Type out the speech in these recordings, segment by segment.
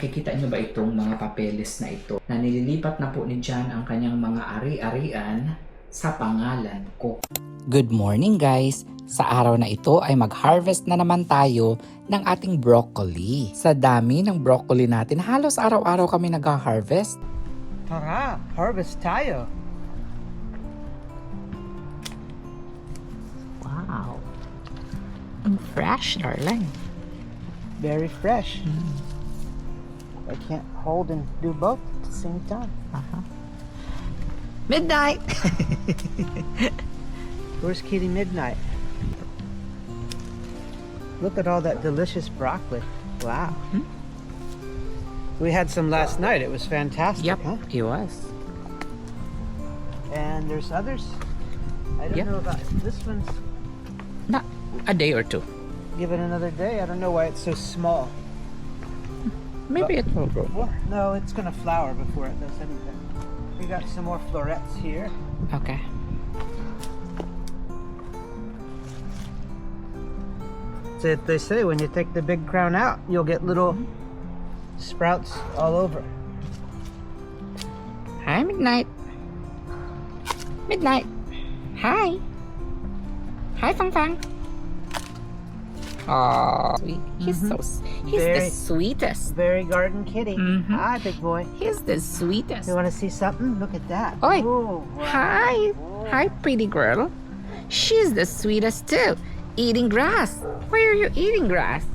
Kikita nyo ba itong mga papeles na ito na nililipat na po ni John ang kanyang mga ari-arian sa pangalan ko. Good morning guys! Sa araw na ito ay mag-harvest na naman tayo ng ating broccoli. Sa dami ng broccoli natin, halos araw-araw kami nag-harvest. Tara, harvest tayo. Wow! Ang fresh, darling. Very fresh. I can't hold and do both at the same time. Midnight! Where's Kitty Midnight? Look at all that delicious broccoli. Wow. We had some last night. It was fantastic, Yep, huh? it was. And there's others. I don't Yep. know about this one's. Not a day or two. Give it another day. I don't know why it's so small. Maybe it will grow more. No, it's gonna flower before it does anything. We got some more florets here. Okay. So they say when you take the big crown out, you'll get little sprouts all over. Hi, Midnight. Midnight. Hi. Hi, Fang Fang. Oh, he's he's the Very- sweetest. Very garden kitty. Mhm. Hi, big boy. He's the sweetest. You want to see something? Look at that. Oi. Ooh, wow. Hi. Whoa. Hi, pretty girl. She's the sweetest too. Eating grass. Why are you eating grass?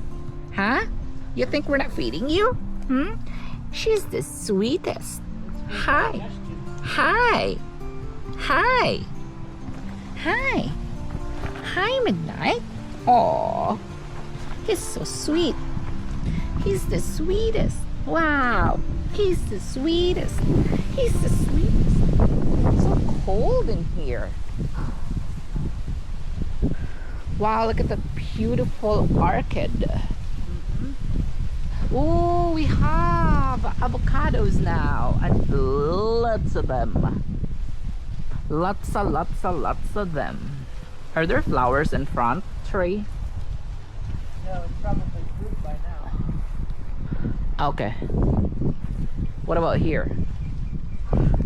Huh? You think we're not feeding you? She's the sweetest. Hi. Hi. Hi. Hi. Hi, Midnight. Aw. He's so sweet. He's the sweetest. Wow. He's the sweetest. He's the sweetest. It's so cold in here. Wow, look at that beautiful orchid. Oh, we have avocados now, and lots of them. Lots of them. Are there flowers in front, Trey? No, it's probably fruit by now. Okay. What about here?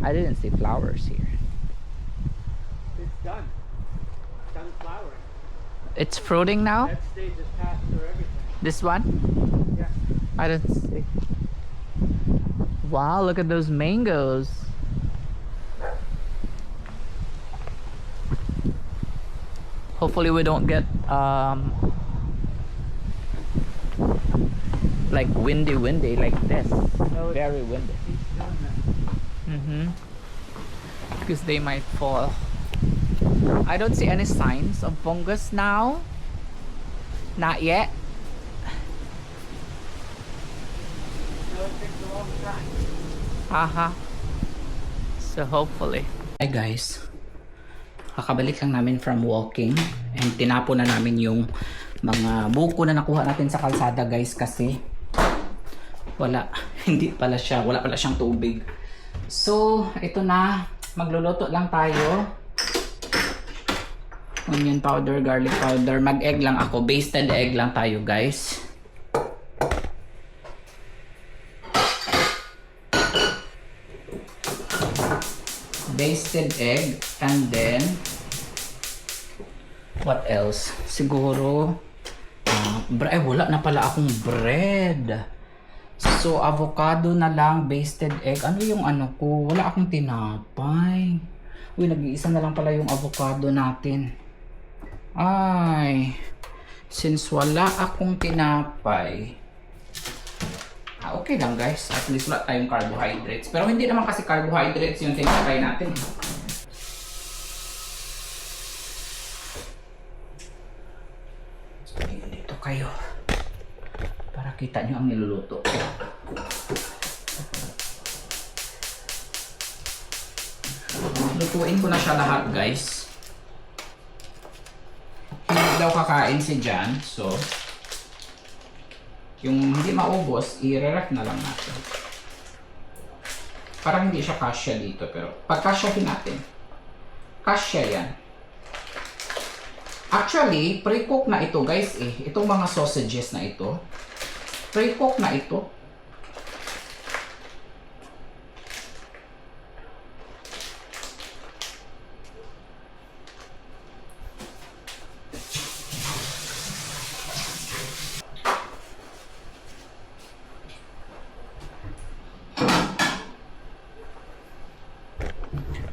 I didn't see flowers here. It's done. Done flowering. It's fruiting now? That stage is past for everything. This one? Yeah. I didn't see. Wow, look at those mangoes. Hopefully we don't get like windy like this. No, it's- Very windy. He's doing that. Because they might fall. I don't see any signs of fungus now. Not yet. No, it takes a long time. So hopefully. Hi guys, kakabalik lang namin from walking and tinapo na namin yung mga buko na nakuha natin sa kalsada guys kasi wala pala siyang tubig. So ito na, magluluto lang tayo. Onion powder, garlic powder, mag-egg lang ako, basted egg lang tayo guys. Basted egg, and then what else? Siguro wala na pala akong bread. So avocado na lang, basted egg. Ano yung ano ko? Wala akong tinapay. Uy, nag-iisa na lang pala yung avocado natin. Ay, since wala akong tinapay, okay lang guys, at least wala tayong carbohydrates. Pero hindi naman kasi carbohydrates yung tinapay natin. So, dito kayo para kita nyo ang niluluto. Lutuin ko na siya lahat guys. Hindi daw kakain si Jan, so yung hindi maubos, i-ref na lang natin. Parang hindi siya kasya dito, pero pagkasyahin natin. Kasya yan. Actually, pre-cook na ito guys eh. Itong mga sausages na ito. Pre-cook na ito.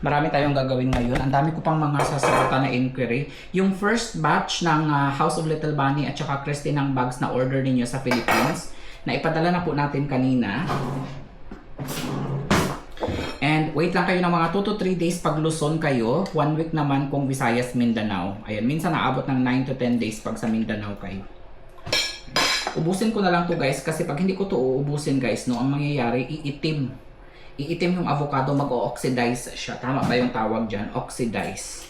Marami tayong gagawin ngayon. Ang dami ko pang mga sasagutan na inquiry. Yung first batch ng House of Little Bunny at saka Christine ng bags na order ninyo sa Philippines, na ipadala na po natin kanina. And wait lang kayo ng mga 2 to 3 days pag Luzon kayo. 1 week naman kung Visayas, Mindanao. Ayan, minsan naabot ng 9 to 10 days pag sa Mindanao kayo. Ubusin ko na lang to guys kasi pag hindi ko to uubusin guys, no, ang mangyayari, iitim yung avocado, mag-o-oxidize siya. Tama ba yung tawag dyan? Oxidize.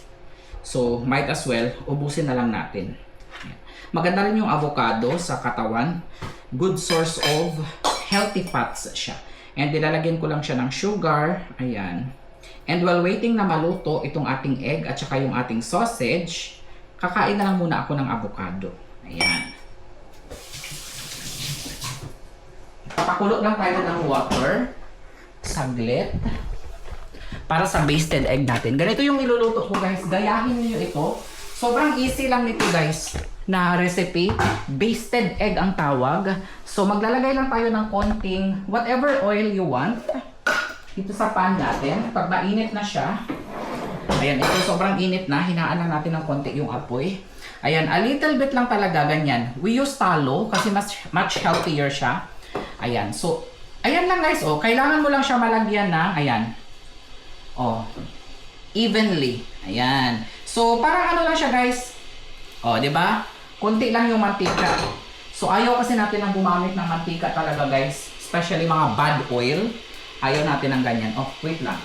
So, might as well, ubusin na lang natin. Ayan. Maganda rin yung avocado sa katawan. Good source of healthy fats siya. And nilalagyan ko lang siya ng sugar. Ayan. And while waiting na maluto itong ating egg at saka yung ating sausage, kakain na lang muna ako ng avocado. Ayan. Papakulo lang tayo ng water. Saglit. Para sa basted egg natin. Ganito yung iluluto ko guys. Gayahin niyo ito. Sobrang easy lang nito guys na recipe. Basted egg ang tawag. So maglalagay lang tayo ng konting whatever oil you want. Dito sa pan natin. Pag mainit na siya. Ayan, ito sobrang init na. Hinaan lang natin ng konti yung apoy. Ayan, a little bit lang talaga ganyan. We use talo kasi much healthier siya. Ayan, so, ayan lang guys, oh, kailangan mo lang siya malagyan ng, ayan, oh, evenly, ayan. So, parang ano lang siya guys, oh, di ba? Kunti lang yung mantika. So, ayaw kasi natin ang gumamit ng mantika talaga guys, especially mga bad oil. Ayaw natin ng ganyan. Oh, wait lang.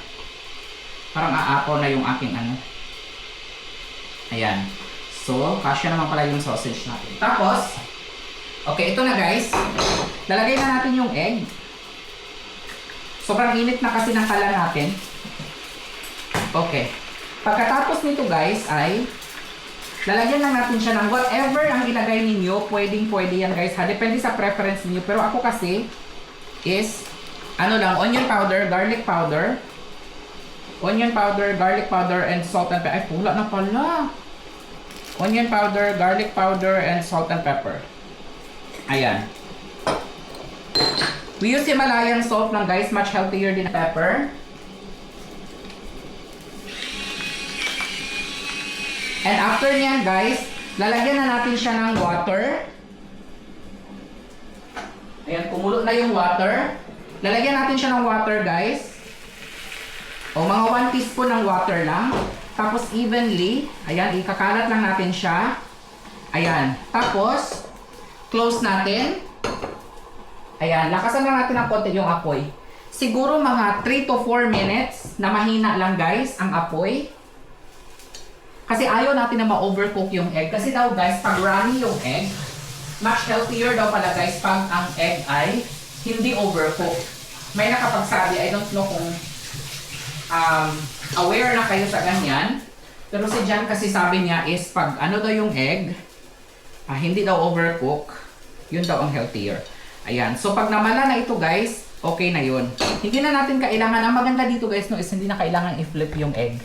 Parang aapaw na yung aking ano. Ayan. So, kasya naman pala yung sausage natin. Tapos, okay, ito na guys. Lalagay na natin yung egg. Sobrang init na kasi ng kala natin. Okay. Pagkatapos nito guys ay lalagyan lang natin siya ng whatever ang ilagay ninyo. Pwede yan guys ha. Depende sa preference niyo. Pero ako kasi is ano lang, onion powder, garlic powder. Onion powder, garlic powder, and salt and pepper. Ay, pula na pala. Onion powder, garlic powder, and salt and pepper. Ayan. We use Himalayan salt lang guys, much healthier din pepper. And after niyan guys, lalagyan na natin siya ng water. Ayan, kumulo na yung water. Lalagyan natin siya ng water guys. O mga 1 teaspoon ng water lang. Tapos evenly, ayan, ikakalat lang natin siya. Ayan, tapos close natin. Ayan, lakasan lang natin ng konti yung apoy. Siguro mga 3 to 4 minutes na mahina lang guys ang apoy. Kasi ayaw natin na ma-overcook yung egg. Kasi daw guys, pag runny yung egg, much healthier daw pala guys pag ang egg ay hindi overcook. May nakapagsabi, I don't know kung aware na kayo sa ganyan. Pero si Jan kasi sabi niya is pag ano daw yung egg, hindi daw overcook, yun daw ang healthier. Ayan. So, pag namala na ito guys, okay na yun. Hindi na natin kailangan. Ang maganda dito guys, no, is hindi na kailangan i-flip yung egg.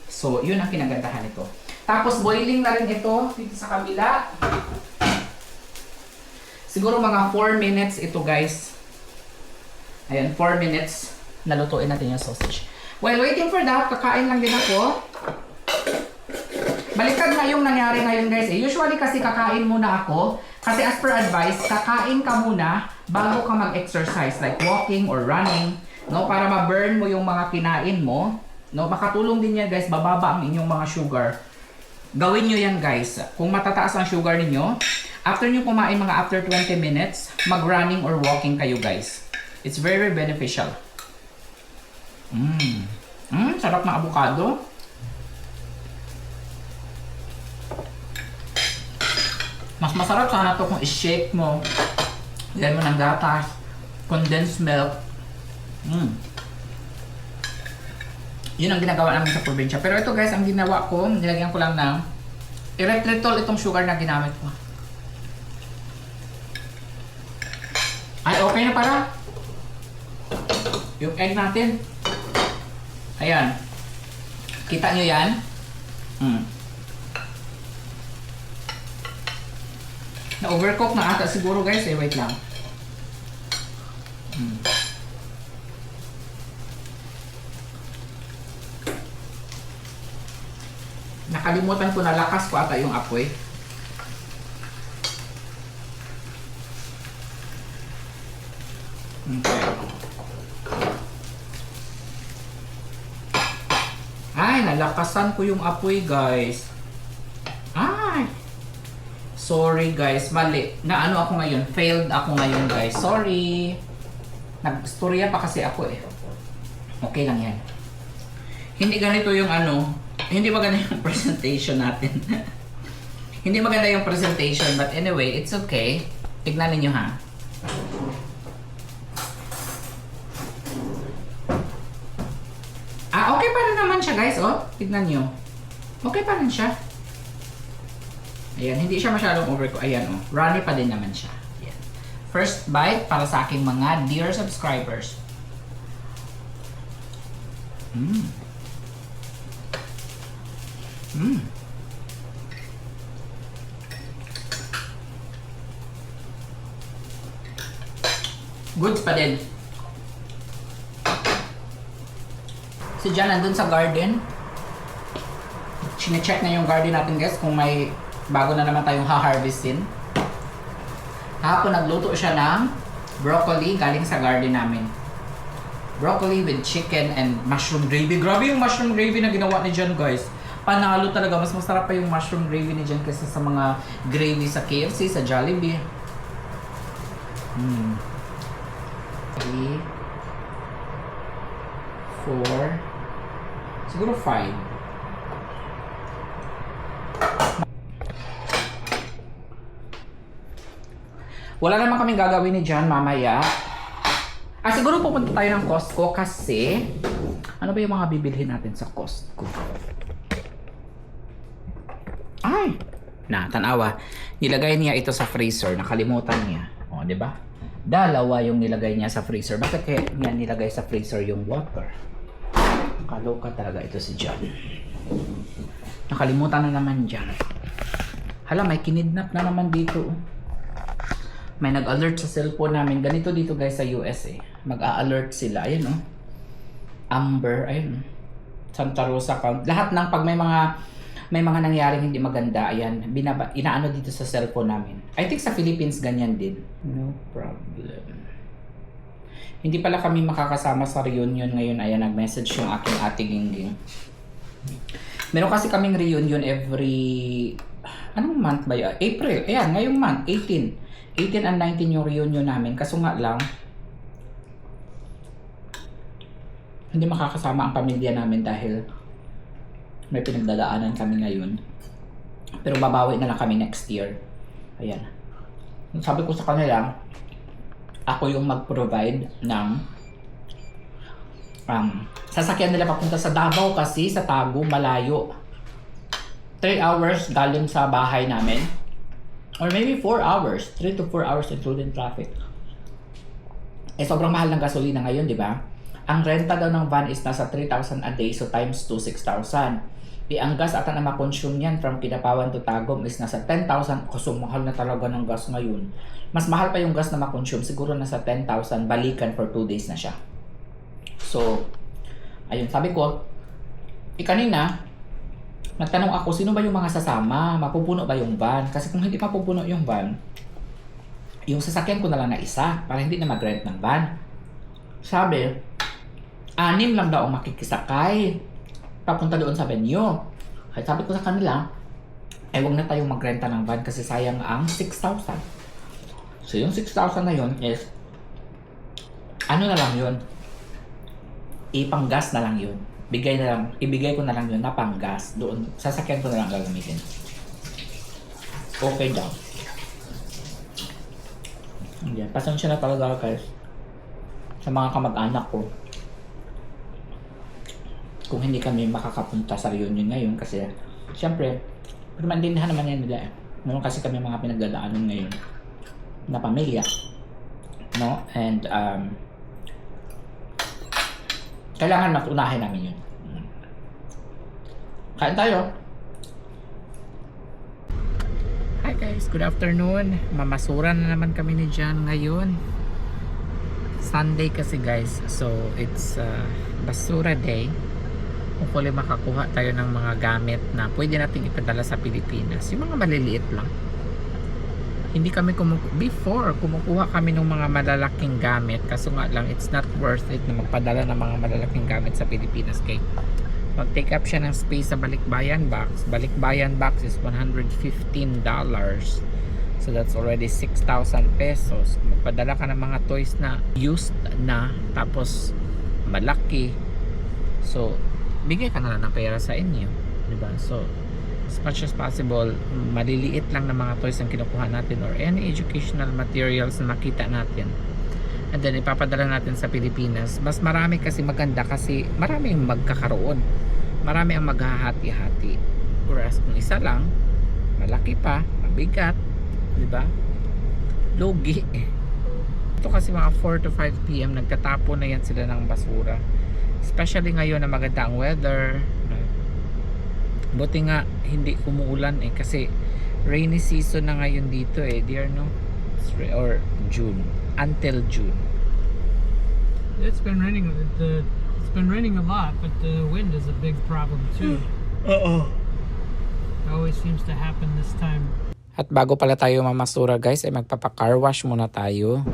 So, yun ang kinagandahan nito. Tapos, boiling na rin ito dito sa kabila. Siguro mga 4 minutes ito guys. Ayan, 4 minutes. Nalutuin natin yung sausage. While waiting for that, kakain lang din ako. Baliktad na yung nangyari ngayon guys. Usually kasi kakain muna ako. Kasi as per advice, kakain ka muna bago ka mag-exercise. Like walking or running. No? Para ma-burn mo yung mga kinain mo. No? Makatulong din yan guys. Bababa ang inyong mga sugar. Gawin nyo yan guys. Kung matataas ang sugar ninyo, after nyo kumain mga after 20 minutes, mag-running or walking kayo guys. It's very beneficial. Sarap ng avocado. Mas masarap sana to kung i-shake mo. Lagyan mo ng gatas, condensed milk. Yun ang ginagawa namin sa probinsya. Pero ito guys, ang ginawa ko, nilagyan ko lang ng erythritol itong sugar na ginamit ko. Ay, okay na para. Yung egg natin. Ayan. Kita nyo yan? Na-overcook na ata siguro guys eh. Wait lang. Nakalimutan ko na lakas ko ata yung apoy. Okay. Ay, nalakasan ko yung apoy, guys. Ay. Sorry, guys. Mali. Na ano ako ngayon? Failed ako ngayon, guys. Sorry. Nag-storya pa kasi ako eh. Okay lang yan. Hindi ganito yung ano. Hindi maganda yung presentation natin. Hindi maganda yung presentation. But anyway, it's okay. Tignan ninyo ha. Okay pa rin naman siya, guys. Oh, tignan nyo. Okay pa rin siya. Ayan, hindi siya masyadong overcooked. Ayan, oh. Runny pa din naman siya. Ayan. First bite para sa aking mga dear subscribers. Goods pa din. Si Jan nandun sa garden. Sine-check na yung garden natin, guys, kung may bago na naman tayong ha-harvestin. Hapon nagluto siya ng broccoli galing sa garden namin. Broccoli with chicken and mushroom gravy. Grabe yung mushroom gravy na ginawa ni Jan, guys. Panalo talaga. Mas masarap pa yung mushroom gravy ni Jan kaysa sa mga gravy sa KFC, sa Jollibee. 3, 4, siguro 5. Wala naman kaming gagawin ni Jan mamaya. Siguro pupunta tayo ng Costco kasi ano ba yung mga bibilhin natin sa Costco? Ay! Tanawa. Nilagay niya ito sa freezer. Nakalimutan niya. O, di ba? Dalawa yung nilagay niya sa freezer. Bakit kaya niya nilagay sa freezer yung water? Kaloka talaga ito si Jan. Nakalimutan na naman Jan. Hala, may kinidnap na naman dito. May nag-alert sa cellphone namin. Ganito dito guys sa US eh. Mag-a-alert sila. Ayan oh. Amber. Ayun. Santa Rosa County. Lahat ng pag may mga nangyaring hindi maganda, ayan, inaano dito sa cellphone namin. I think sa Philippines ganyan din. No problem. Hindi pala kami makakasama sa reunion ngayon. Ayan, nag-message yung aking ate Gingging. Meron kasi kaming reunion every... Anong month ba yun? April. Ayan, ngayong month, 18. 18 and 19 yung reunion namin. Kaso nga lang, hindi makakasama ang pamilya namin dahil may pinagdadaanan kami ngayon. Pero babawi na lang kami next year. Ayan. Sabi ko sa kanila, ako yung mag-provide ng sasakyan nila papunta sa Davao kasi sa Tago, malayo. 3 hours galing sa bahay namin. Or maybe 4 hours. 3 to 4 hours including traffic. Sobrang mahal ng gasolina ngayon, di ba? Ang renta daw ng van is nasa 3,000 a day, so times 2, 6,000. Ang gas ata na makonsume yan from Kidapawan to Tagum is nasa 10,000. Kasi mahal na talaga ng gas ngayon. Mas mahal pa yung gas na makonsume. Siguro nasa 10,000. Balikan for 2 days na siya. So, ayun. Sabi ko, kanina, nagtanong ako, sino ba yung mga sasama? Mapupuno ba yung van? Kasi kung hindi mapupuno yung van, yung sasakyan ko na lang na isa para hindi na mag-rent ng van. Sabi, 6 lang daw ang makikisakay papunta doon sa venue. Kaya sabi ko sa kanila, huwag na tayong magrenta ng van kasi sayang ang 6,000. So yung 6,000 na yun is, ano na lang yun? Ipanggas na lang yun. Ibigay ko na lang yun na panggas doon. Sasakyan ko na lang gagamitin. Okay daw. Yeah, pasensya na talaga guys sa mga kamag-anak ko kung hindi kami makakapunta sa reunion ngayon kasi syempre pero maintindihan naman yan nila eh. Meron kasi kami mga pinagdadaanan ngayon na pamilya, no? And kailangan matunahin namin yun. Kain tayo. Hi guys, good afternoon. Mamasura na naman kami ni Jan ngayon. Sunday kasi guys, so it's basura day. hopefully makakuha tayo ng mga gamit na pwede nating ipadala sa Pilipinas. Yung mga maliliit lang. Hindi kami before kumukuha kami ng mga malalaking gamit, kaso nga lang it's not worth it na magpadala ng mga malalaking gamit sa Pilipinas kay mag-take up siya ng space sa balikbayan box. Balikbayan box is $115, so that's already 6,000 pesos. Magpadala ka ng mga toys na used na tapos malaki, so bigay ka na lang ng pera sa inyo, diba? So as much as possible, maliliit lang na mga toys ang kinukuha natin or any educational materials na makita natin, and then ipapadala natin sa Pilipinas. Mas marami kasi maganda kasi marami ang magkakaroon, marami ang maghahati-hati, whereas kung isa lang, malaki pa, mabigat, diba? Lugi. Ito kasi mga 4 to 5 PM nagtatapon na yan sila ng basura, especially ngayon na maganda ang weather. Buti nga hindi umuulan kasi rainy season na ngayon dito dear, no? Or June, until June. It's been raining. It's been raining a lot, but the wind is a big problem too. It always seems to happen this time. At bago pala tayo mamasura guys, ay magpapa-car wash muna tayo.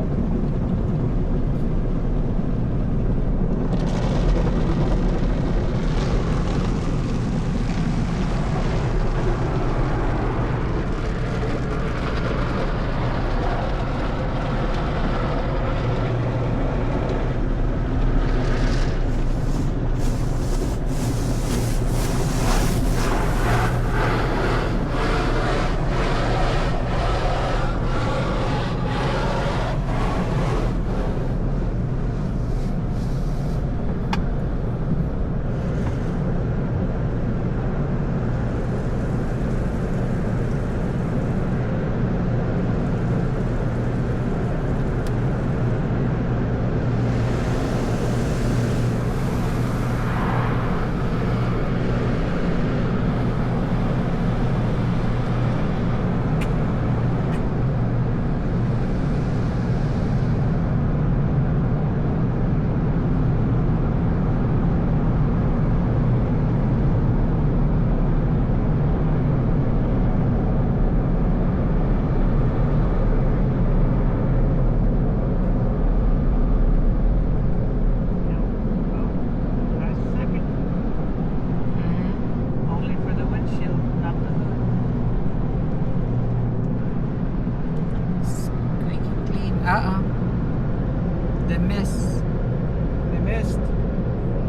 The mist.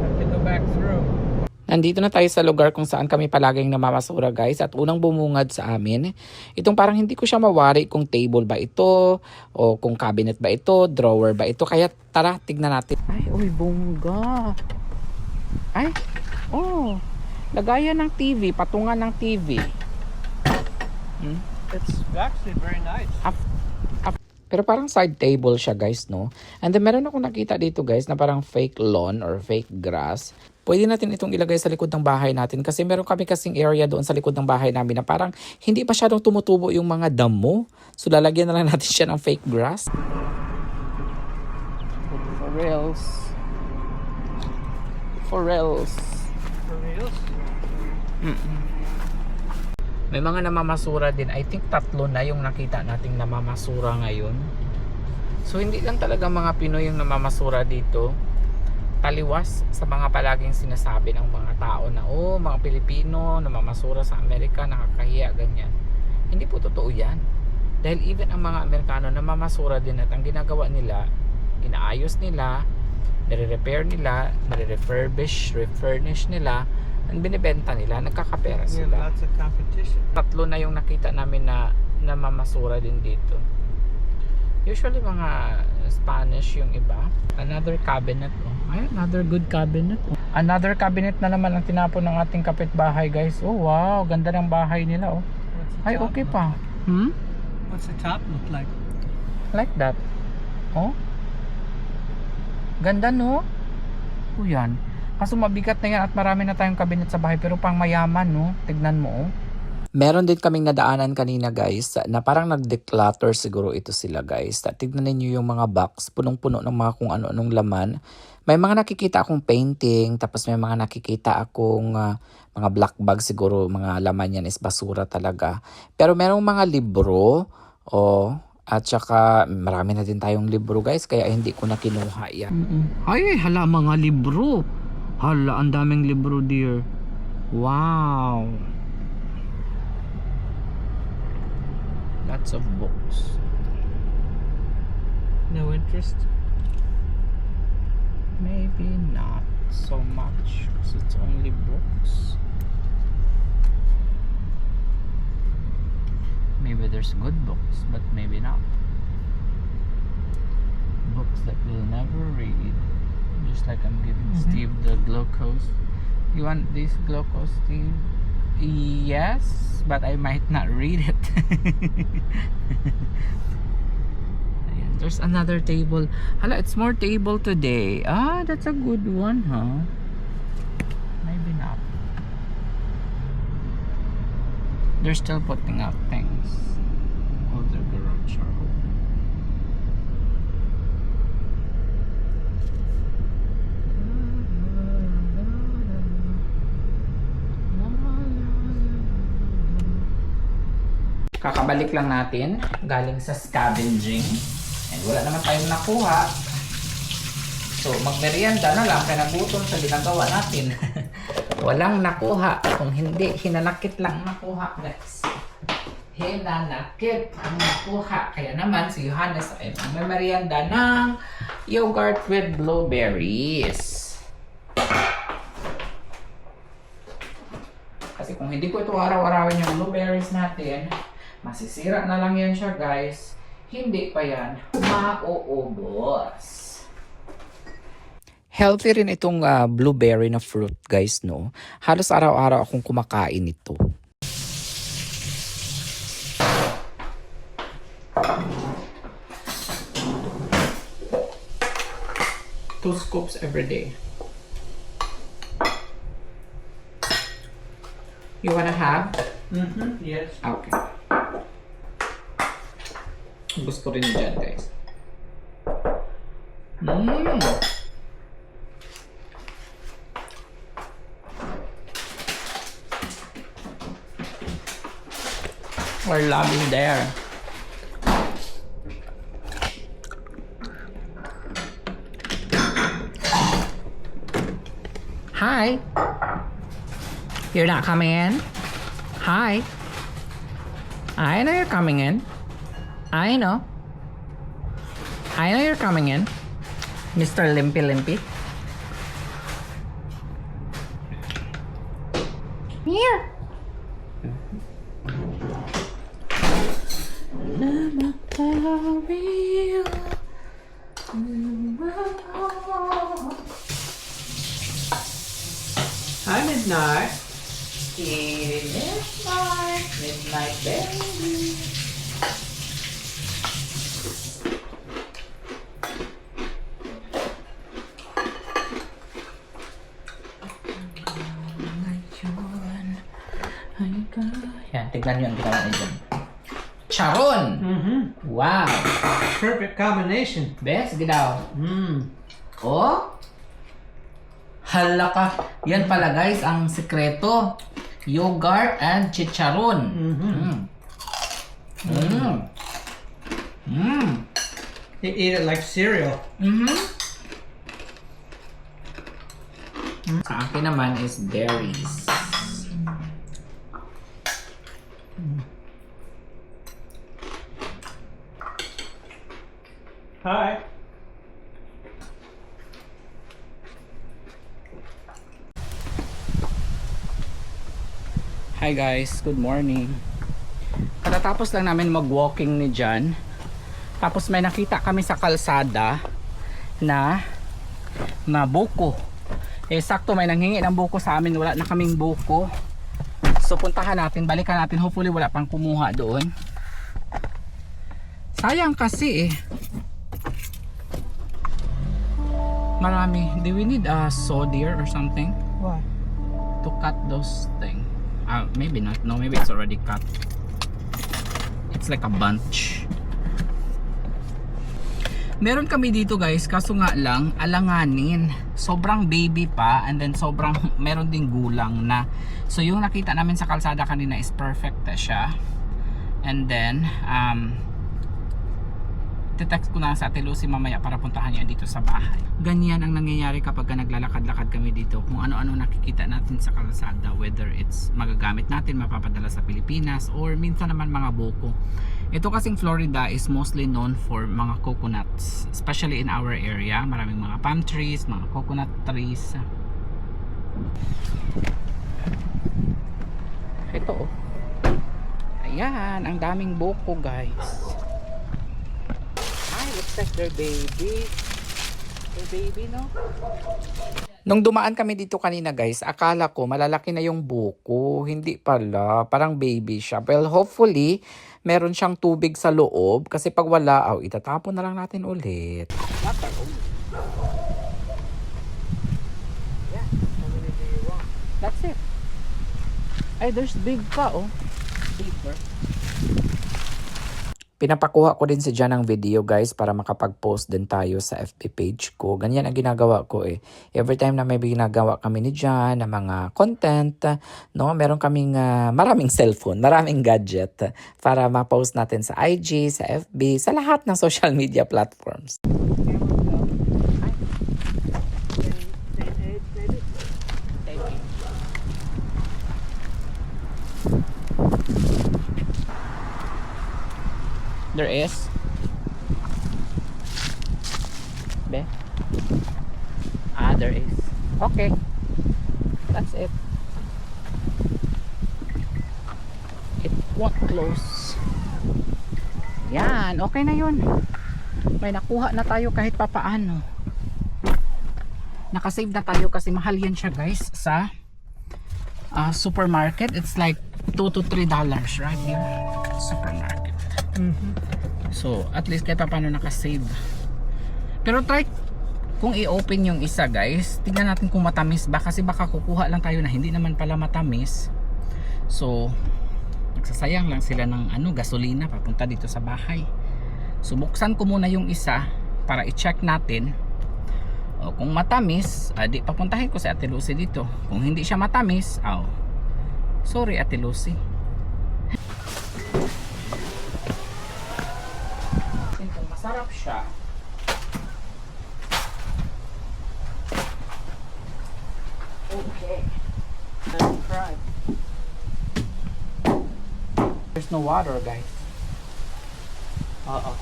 Have to go back through. Nandito na tayo sa lugar kung saan kami palaging namamasura guys, at unang bumungad sa amin itong parang hindi ko siya mawari kung table ba ito o kung cabinet ba ito, drawer ba ito, kaya tara tignan natin. Ay, uy, bongga. Ay, oh, lagayan ng TV, patungan ng TV. It's actually very nice. Pero parang side table siya guys, no? And then meron akong nakita dito guys na parang fake lawn or fake grass. Pwede natin itong ilagay sa likod ng bahay natin kasi meron kami kasing area doon sa likod ng bahay namin na parang hindi masyadong tumutubo yung mga damo. So lalagyan na lang natin siya ng fake grass. For reals. For reals. For reals? May mga namamasura din. I think 3 na yung nakita nating namamasura ngayon. So hindi lang talaga mga Pinoy yung namamasura dito. Taliwas sa mga palaging sinasabi ng mga tao na mga Pilipino namamasura sa Amerika, nakakahiya, ganyan. Hindi po totoo yan. Dahil even ang mga Amerikano namamasura din, at ang ginagawa nila, inaayos nila, nire-repair nila, nire-refurbish, refurnish nila, ang binibenta nila, nagkakapera We have sila. lots of competition. 3 na yung nakita namin na namamasura din dito. Usually mga Spanish yung iba. Another cabinet. Ay, another good cabinet. Another cabinet na naman ang tinapon ng ating kapitbahay guys. Oh wow, ganda ng bahay nila What's the Ay, top okay look pa. like? What's the top look like? Like that. Oh. Ganda no? Yan. Kaso mabigat na yan at marami na tayong cabinet sa bahay, pero pang mayaman no? Tignan mo Meron din kaming nadaanan kanina guys na parang nag-declutter siguro ito sila guys. Tignan niyo yung mga box, punong-puno ng mga kung ano-anong laman. May mga nakikita akong painting, tapos may mga nakikita akong mga black bag siguro, mga laman yan is basura talaga. Pero merong mga libro, at saka marami na din tayong libro guys, kaya hindi ko na kinuha yan. Ay, hala mga libro. Hala, ang daming libro dear. Wow. Lots of books. No interest? Maybe not so much because it's only books. Maybe there's good books, but maybe not. Books that we'll never read. Just like I'm giving Steve the glucose. You want this glucose, Steve? Yes, but I might not read it. Ayan, there's another table. Hala, it's more table today. Ah, that's a good one, huh? Maybe not. They're still putting up things. Oh, the garage are open. Kakabalik lang natin galing sa scavenging and wala naman tayong nakuha, so magmerienda na lang kaya nagutom sa ginagawa natin. Walang nakuha, kung hindi hinanakit lang nakuha guys, hinanakit ang nakuha. Kaya naman si Johannes ay magmerienda ng yogurt with blueberries. Kasi kung hindi ko ito araw-arawin yung blueberries natin, masisira na lang yan siya guys. Hindi pa yan mauubos. Healthy rin itong blueberry na fruit guys, no? Halos araw-araw akong kumakain ito. 2 scoops every day. You wanna have? Yes. Okay. Gusto rin dyan, guys. We're loving there. Hi. You're not coming in? Hi. I know you're coming in. I know. I know you're coming in. Mr. Limpy Limpy. Here. Hi, Midnight. Midnight, midnight baby. Yan, tignan nyo ang ginawa niya dyan. Charon! Wow! Perfect combination. Best, ginaw. Oh? Hala ka. Yan pala guys, ang sekreto. Yogurt and chicharon. You eat it like cereal. Sa akin naman is berries. Hi. Hi guys, good morning. Katatapos lang namin mag-walking ni Jan. Tapos may nakita kami sa kalsada na buko. Eh sakto may nanghingi ng buko sa amin, wala na kaming buko. So puntahan natin, balikan natin, hopefully wala pang kumuha doon. Sayang kasi eh. Marami. Do we need a saw dear or something? Why? To cut those things. Maybe not. No, maybe it's already cut. It's like a bunch. Meron kami dito guys, kaso nga lang alanganin. Sobrang baby pa, and then sobrang meron ding gulang na. So yung nakita namin sa kalsada kanina is perfect siya. And then text ko na sa Ate Lucy mamaya para puntahan niya dito sa bahay. Ganyan ang nangyayari kapag naglalakad-lakad kami dito. Kung ano-ano nakikita natin sa kalsada, whether it's magagamit natin, mapapadala sa Pilipinas, or minsan naman mga buko. Ito kasing Florida is mostly known for mga coconuts, especially in our area. Maraming mga palm trees, mga coconut trees. Ito oh. Ayan, ang daming buko guys. Looks like their baby. Their baby, no? Nung dumaan kami dito kanina guys, akala ko malalaki na yung buko. Hindi pala. Parang baby siya. Well, hopefully, meron siyang tubig sa loob. Kasi pag wala, itatapon na lang natin ulit. Yeah, that's it. Ay, there's big pa, oh. Bigger. Pinapakuha ko din si Jan ng video guys para makapag-post din tayo sa FB page ko. Ganyan ang ginagawa ko eh. Every time na may ginagawa kami ni Jan na mga content, no, meron kaming maraming cellphone, maraming gadget para ma-post natin sa IG, sa FB, sa lahat ng social media platforms. There is. Be? There is. Okay. That's it. It won't close. Yan. Okay na yun. May nakuha na tayo kahit papaano. Nakasave na tayo kasi mahal yan siya guys sa supermarket. It's like $2 to $3 right here. Supermarket. So at least kahit pa paano nakasave. Pero try kung i-open yung isa guys, tingnan natin kung matamis ba, kasi baka kukuha lang tayo na hindi naman pala matamis. So nagsasayang lang sila ng gasolina papunta dito sa bahay. So buksan ko muna yung isa para i-check natin. Kung matamis, di papuntahin ko si Ate Lucy dito. Kung hindi siya matamis, sorry Ate Lucy. Masarap siya. Okay. There's no water, guys.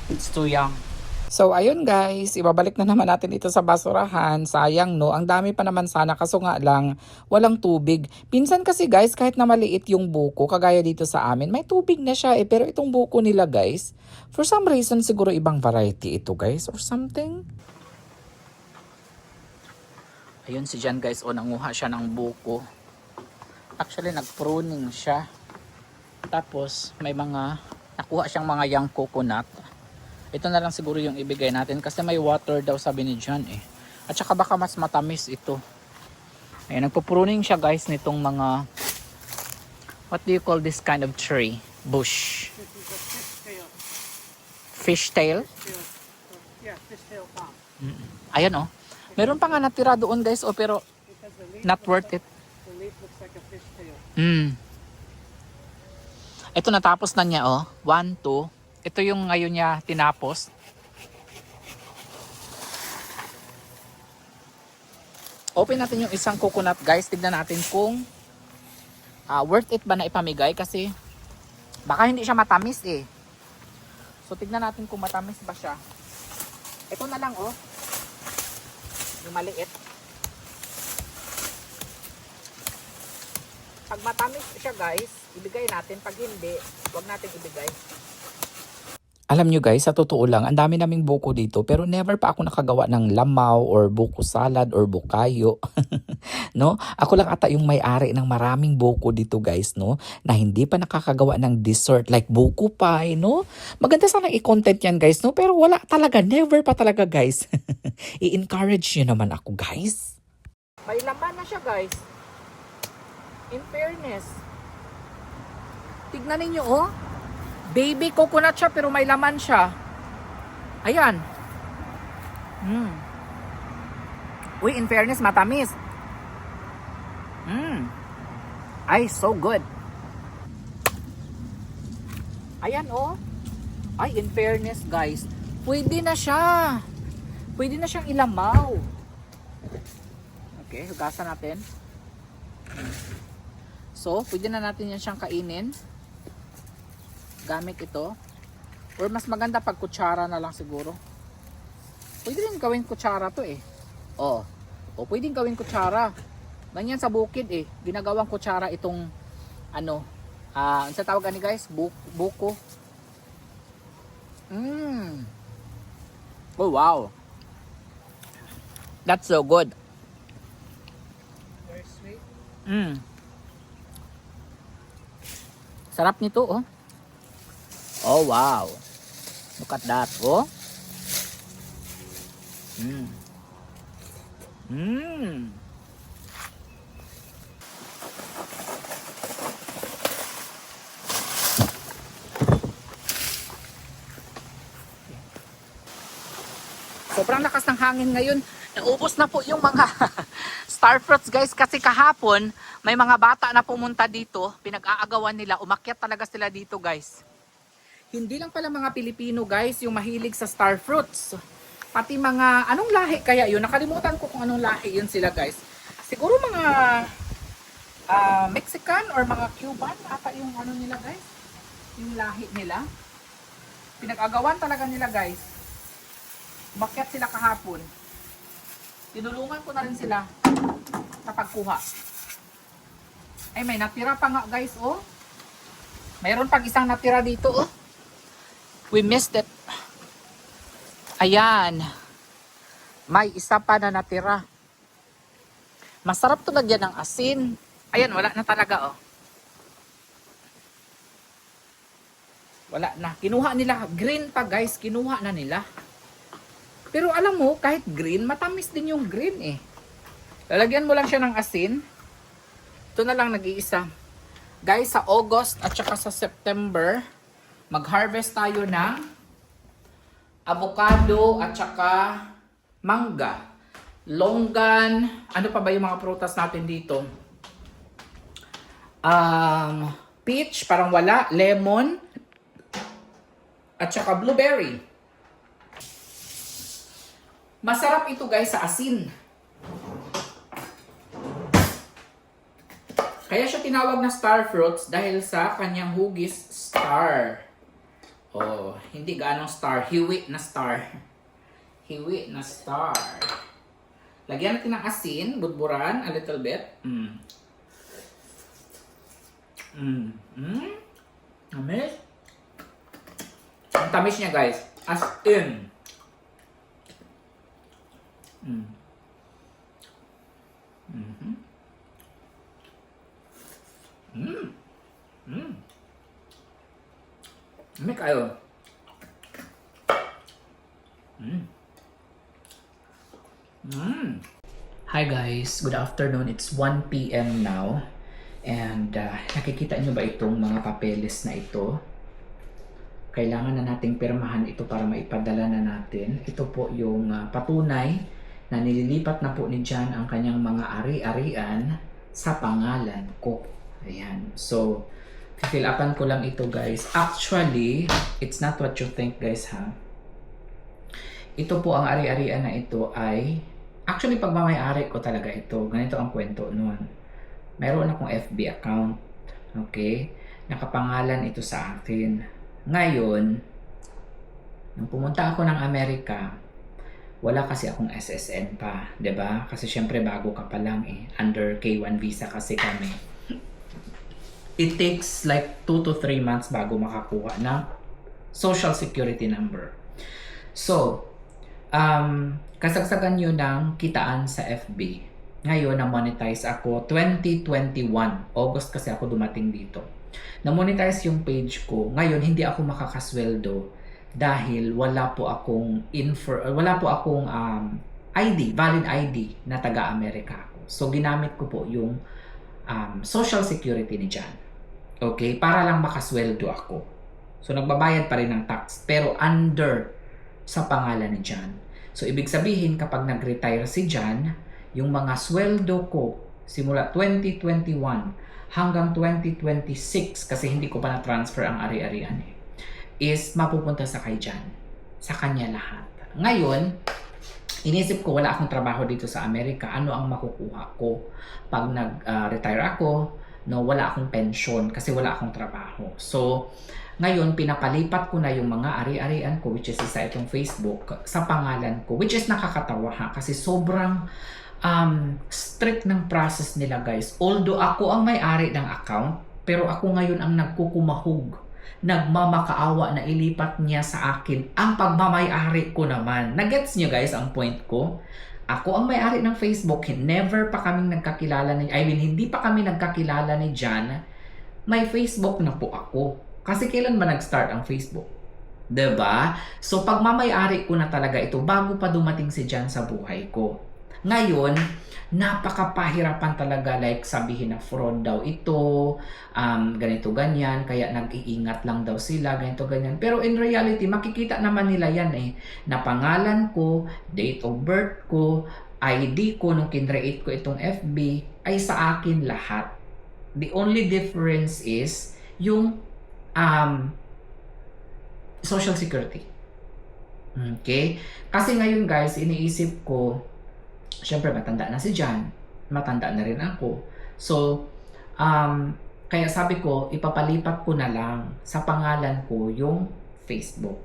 It's too young. So ayun guys, ibabalik na naman natin ito sa basurahan. Sayang no, ang dami pa naman sana kaso nga lang walang tubig. Pinsan kasi guys, kahit na maliit yung buko, kagaya dito sa amin, may tubig na siya eh. Pero itong buko nila guys, for some reason siguro ibang variety ito guys or something. Ayun si Jan guys, nanguha siya ng buko. Actually nag-pruning siya. Tapos may mga nakuha siyang mga young coconut. Ito na lang siguro yung ibigay natin kasi may water daw sabi ni John eh. At saka baka mas matamis ito. Ayan, nagpo-pruning siya guys nitong mga, what do you call this kind of tree? Bush. Fishtail? Yeah, fishtail palm. Ayan oh. Meron pa nga natira doon guys pero not worth it. The leaf looks like a fishtail. Ito natapos na niya 1, 2. Ito yung ngayon niya tinapos. Open natin yung isang coconut guys. Tignan natin kung worth it ba na ipamigay kasi baka hindi siya matamis eh. So tignan natin kung matamis ba siya. Ito na lang yung maliit. Pag matamis siya guys, ibigay natin. Pag hindi, wag natin ibigay. Alam nyo guys, sa totoo lang, ang dami naming buko dito pero never pa ako nakagawa ng lamaw or buko salad or bukayo. No? Ako lang ata yung may-ari ng maraming buko dito guys, no? Na hindi pa nakakagawa ng dessert like buko pie, no? Maganda sana i-content yan guys, no? Pero wala talaga, never pa talaga guys. I-encourage nyo naman ako guys. May laman na siya guys. In fairness. Tignan ninyo, oh. Baby coconut siya, pero may laman siya. Ayan. Uy, in fairness, matamis. Ay, so good. Ayan, oh. Ay, in fairness, guys, pwede na siya. Pwede na siyang ilamaw. Okay, hugasan natin. So, pwede na natin yan siyang kainin. Gamit ito. Or mas maganda pag kutsara na lang siguro. Pwede rin gawin kutsara to eh. O, pwede gawin kutsara. Ganyan sa bukid eh. Ginagawang kutsara itong ano, sa tawag ani guys, buko. Oh wow. That's so good. Very sweet. Sarap nito, oh. Oh, wow. Look at that, oh. Sobrang lakas ng hangin ngayon. Naubos na po yung mga star fruits, guys, kasi kahapon may mga bata na pumunta dito, pinag-aagawan nila, umakyat talaga sila dito, guys. Hindi lang pala mga Pilipino, guys, yung mahilig sa star fruits. Pati mga, anong lahi kaya yun? Nakalimutan ko kung anong lahi yun sila, guys. Siguro mga Mexican or mga Cuban ata yung ano nila, guys. Yung lahi nila. Pinag-agawan talaga nila, guys. Umakyat sila kahapon. Tinulungan ko na rin sila sa pagkuha. Ay, may natira pa nga, guys, oh. Mayroon pag isang natira dito, oh. We missed it. Ayan. May isa pa na natira. Masarap to lagyan ng asin. Ayan, wala na talaga, oh. Wala na. Kinuha nila. Green pa, guys. Kinuha na nila. Pero alam mo, kahit green, matamis din yung green eh. Lalagyan mo lang siya ng asin. Ito na lang nag-iisa. Guys, sa August at saka sa September, mag-harvest tayo ng avocado at saka mangga. Longgan. Ano pa ba yung mga prutas natin dito? Peach, parang wala. Lemon. At saka blueberry. Masarap ito, guys, sa asin. Kaya siya tinawag na star fruits dahil sa kanyang hugis star. Oh, hindi ganong star, hiwi na star. Hiwi na star. Lagyan natin ng asin, budburan a little bit. Tamis. Ang tamis niya, guys. As in. May kayo. Hi guys, good afternoon. It's 1 p.m. now. And nakikita nyo ba itong mga papeles na ito? Kailangan na nating pirmahan ito para maipadala na natin. Ito po yung patunay na nililipat na po ni John ang kanyang mga ari-arian sa pangalan ko. Ayan. So, fill upan ko lang ito, guys. Actually, it's not what you think, guys, ha? Ito po ang ari-arian na ito ay actually pagmamayari ko talaga ito. Ganito ang kwento noon. Meron akong FB account. Okay? Nakapangalan ito sa akin. Ngayon, nung pumunta ako ng Amerika, wala kasi akong SSN pa, 'di ba? Kasi syempre bago ka pa lang eh, under K1 visa kasi kami. It takes like 2 to 3 months bago makakuha ng social security number. So, kasagsagan yun ng kitaan sa FB. Ngayon, na-monetize ako 2021. August kasi ako dumating dito. Na-monetize yung page ko. Ngayon, hindi ako makakasweldo dahil wala po akong ID, valid ID na taga-Amerika ako. So, ginamit ko po yung social security ni John. Okay? Para lang makasweldo ako. So, nagbabayad pa rin ng tax. Pero under sa pangalan ni John. So, ibig sabihin, kapag nag-retire si John, yung mga sweldo ko, simula 2021 hanggang 2026, kasi hindi ko pa na-transfer ang ari-arian is mapupunta sa kay John. Sa kanya lahat. Ngayon, inisip ko, wala akong trabaho dito sa Amerika. Ano ang makukuha ko? Pag nag-retire ako, no, wala akong pension kasi wala akong trabaho. So, ngayon, pinapalipat ko na yung mga ari-arian ko, which is isa itong Facebook, sa pangalan ko, which is nakakatawa ha, kasi sobrang strict ng process nila guys. Although ako ang may-ari ng account, pero ako ngayon ang nagkukumahog, nagmamakaawa na ilipat niya sa akin ang pagmamay-ari ko naman. Nagets niyo guys ang point ko? Ako ang may-ari ng Facebook, never pa kaming nagkakilala ni, hindi pa kami nagkakilala ni John. May Facebook na po ako. Kasi kailan ba nag-start ang Facebook? 'Di ba? So pagmamay-ari ko na talaga ito bago pa dumating si John sa buhay ko. Ngayon, napakapahirapan talaga, like sabihin na fraud daw ito, ganito ganyan, kaya nag-iingat lang daw sila, ganito ganyan. Pero in reality, makikita naman nila yan na pangalan ko, date of birth ko, ID ko nung kinreate ko itong FB ay sa akin lahat. The only difference is yung Social Security. Okay? Kasi ngayon guys, iniisip ko, syempre matanda na si John, matanda na rin ako. So, kaya sabi ko, ipapalipat ko na lang sa pangalan ko yung Facebook.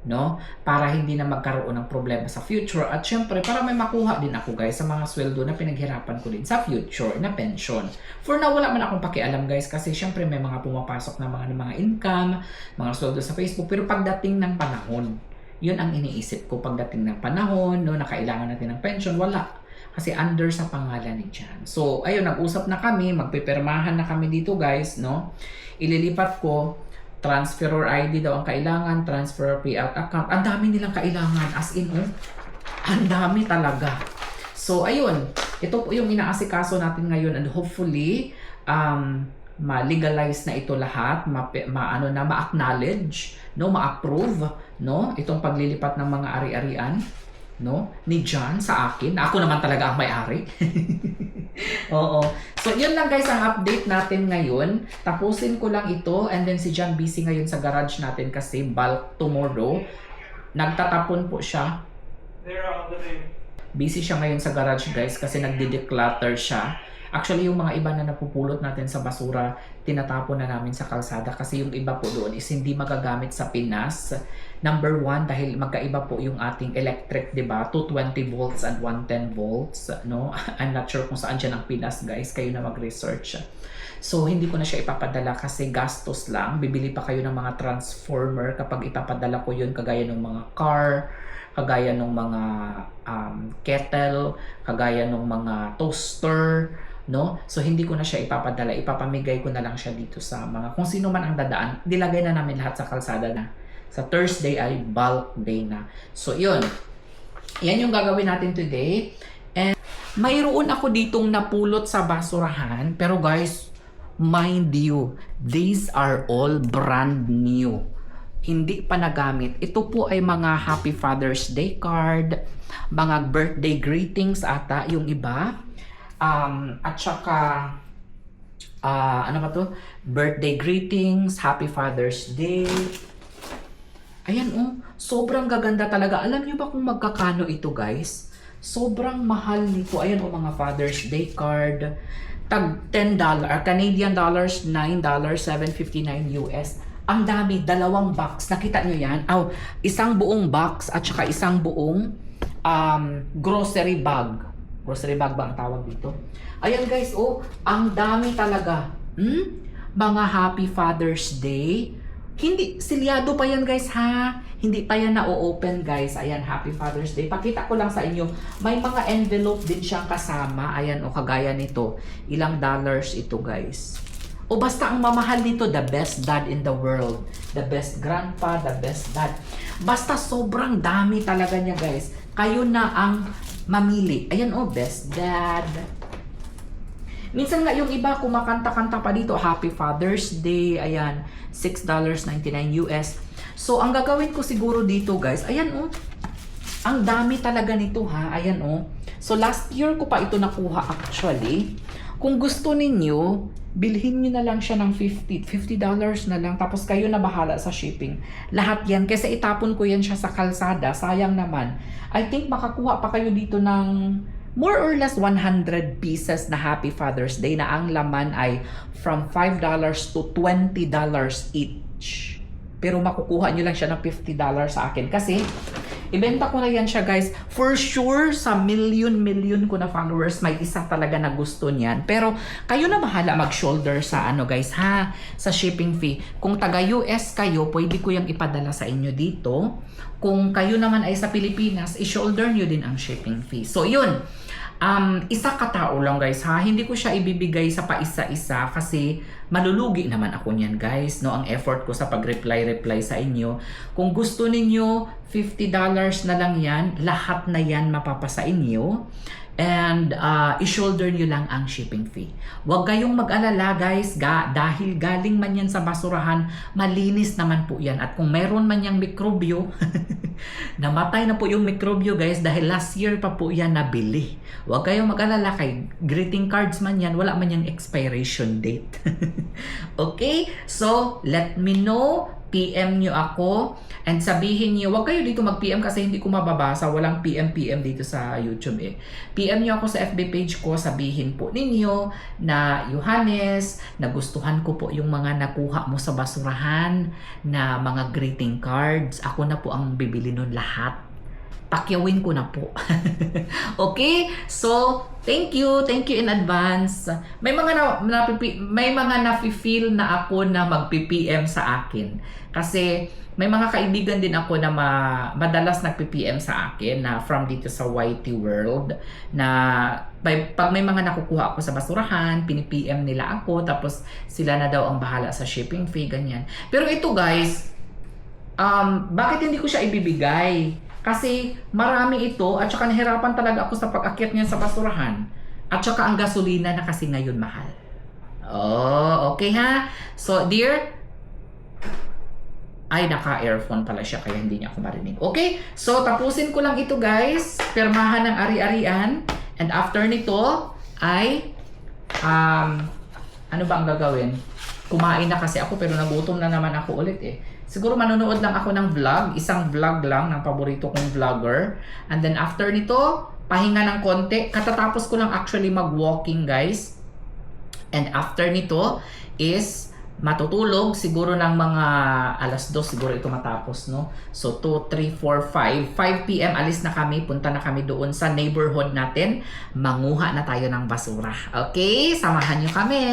No? Para hindi na magkaroon ng problema sa future. At syempre, para may makuha din ako guys sa mga sweldo na pinaghirapan ko din sa future na pension. For now, wala man akong pakialam guys kasi syempre may mga pumapasok na mga income, mga sweldo sa Facebook. Pero pagdating ng panahon, yun ang iniisip ko pagdating ng panahon, no, na kailangan natin ng pension, wala. Kasi under sa pangalan ni John. So, ayun, nag-usap na kami, magpipirmahan na kami dito guys, no? Ililipat ko, transfer or ID daw ang kailangan, transfer or payout account. Ang dami nilang kailangan, as in, ang dami talaga. So, ayun, ito po yung inaasikaso natin ngayon and hopefully, ma-legalize na ito lahat, ma-acknowledge, no, ma-approve, no, itong paglilipat ng mga ari-arian, no, ni John sa akin. Ako naman talaga ang may-ari. Oo. So, yun lang guys ang update natin ngayon. Tapusin ko lang ito and then si John busy ngayon sa garage natin kasi bulk tomorrow. Nagtatapon po siya. Busy siya ngayon sa garage guys kasi nagde-declutter siya. Actually, yung mga iba na napupulot natin sa basura, tinatapon na namin sa kalsada kasi yung iba po doon is hindi magagamit sa Pinas. Number one, dahil magkaiba po yung ating electric, diba? 220 volts and 110 volts, no? I'm not sure kung saan dyan ang Pinas, guys. Kayo na mag-research. So, hindi ko na siya ipapadala kasi gastos lang. Bibili pa kayo ng mga transformer kapag ipapadala ko yun, kagaya ng mga car, kagaya ng mga kettle, kagaya ng mga toaster, no? So, hindi ko na siya ipapadala. Ipapamigay ko na lang siya dito sa mga, kung sino man ang dadaan, dilagay na namin lahat sa kalsada na. Sa Thursday ay bulk day na. So, yun. Yan yung gagawin natin today. And, mayroon ako ditong napulot sa basurahan. Pero guys, mind you, these are all brand new. Hindi pa nagamit. Ito po ay mga Happy Father's Day card, mga birthday greetings ata, yung iba. At saka, ano ba to? Birthday greetings, Happy Father's Day. Ayan sobrang gaganda talaga. Alam niyo ba kung magkakano ito guys? Sobrang mahal nito. Ayan mga Father's Day card. Tag $10, Canadian dollars, $9.759 US. Ang dami, 2 box. Nakita nyo yan? Isang buong box at saka isang buong grocery bag. Grocery bag ba ang tawag dito? Ayan guys, ang dami talaga. Mga Happy Father's Day. Hindi, silyado pa yan guys ha. Hindi pa yan na-open guys. Ayan, Happy Father's Day. Pakita ko lang sa inyo. May mga envelope din siyang kasama. Ayan, kagaya nito. Ilang dollars ito guys. Basta ang mamahal nito, the best dad in the world. The best grandpa, the best dad. Basta sobrang dami talaga niya guys. Kayo na ang mamili. Ayan best dad. Minsan nga yung iba kumakanta-kanta pa dito, Happy Father's Day, ayan, $6.99 US. So, ang gagawin ko siguro dito guys, ayan oh, ang dami talaga nito ha, ayan oh. So, last year ko pa ito nakuha actually. Kung gusto ninyo, bilhin nyo na lang siya ng $50 na lang, tapos kayo na bahala sa shipping. Lahat yan, kasi itapon ko yan siya sa kalsada, sayang naman. I think makakuha pa kayo dito ng more or less 100 pieces na Happy Father's Day na ang laman ay from $5 to $20 each. Pero makukuha nyo lang siya ng $50 sa akin kasi ibenta ko na yan siya guys. For sure, sa million ko na followers, may isa talaga na gusto niyan. Pero kayo na bahala mag-shoulder sa ano guys ha, sa shipping fee. Kung taga US kayo, pwede ko yung ipadala sa inyo dito. Kung kayo naman ay sa Pilipinas, i-shoulder nyo din ang shipping fee. So yun, isa katao lang guys ha, hindi ko siya ibibigay sa paisa-isa kasi malulugi naman ako niyan guys, no, ang effort ko sa pag-reply sa inyo. Kung gusto ninyo $50 na lang yan, lahat na yan mapapasa inyo. And i-shoulder nyo lang ang shipping fee. Huwag kayong mag-alala guys, dahil galing man yan sa basurahan, malinis naman po yan. At kung meron man yang mikrobyo, namatay na po yung mikrobyo guys dahil last year pa po yan nabili. Huwag kayong mag-alala, kay greeting cards man yan, wala man yung expiration date. Okay? So, let me know. PM nyo ako and sabihin nyo, wag kayo dito mag-PM kasi hindi ko mababasa, walang PM dito sa YouTube eh. PM nyo ako sa FB page ko, sabihin po ninyo na Johannes, nagustuhan ko po yung mga nakuha mo sa basurahan na mga greeting cards. Ako na po ang bibili nun lahat. Pakyawin ko na po. Okay? So, thank you in advance. May mga nafi-feel na ako na magpi-PM sa akin. Kasi may mga kaibigan din ako na madalas nagpi-PM sa akin na from dito sa YT World na pag may mga nakukuha ako sa basurahan, pini-PM nila ako tapos sila na daw ang bahala sa shipping fee, ganyan. Pero ito guys, bakit hindi ko siya ibibigay? Kasi marami ito at saka nahirapan talaga ako sa pag-akyat niyan sa basurahan. At saka ang gasolina na kasi ngayon mahal. Oh, okay ha? So, dear, ay naka-earphone pala siya kaya hindi niya ako marinig. Okay? So, tapusin ko lang ito guys. Pirmahan ng ari-arian. And after nito ay ano ba ang gagawin? Kumain na kasi ako pero nagutom na naman ako ulit eh. Siguro manonood lang ako ng vlog, isang vlog lang ng paborito kong vlogger. And then after nito, pahinga ng konti. Katatapos ko lang actually mag-walking guys. And after nito is matutulog siguro ng mga alas 2 siguro ito matapos, no? So 2, 3, 4, 5 5 p.m. alis na kami, punta na kami doon sa neighborhood natin. Manguha na tayo ng basura. Okay? Samahan nyo kami!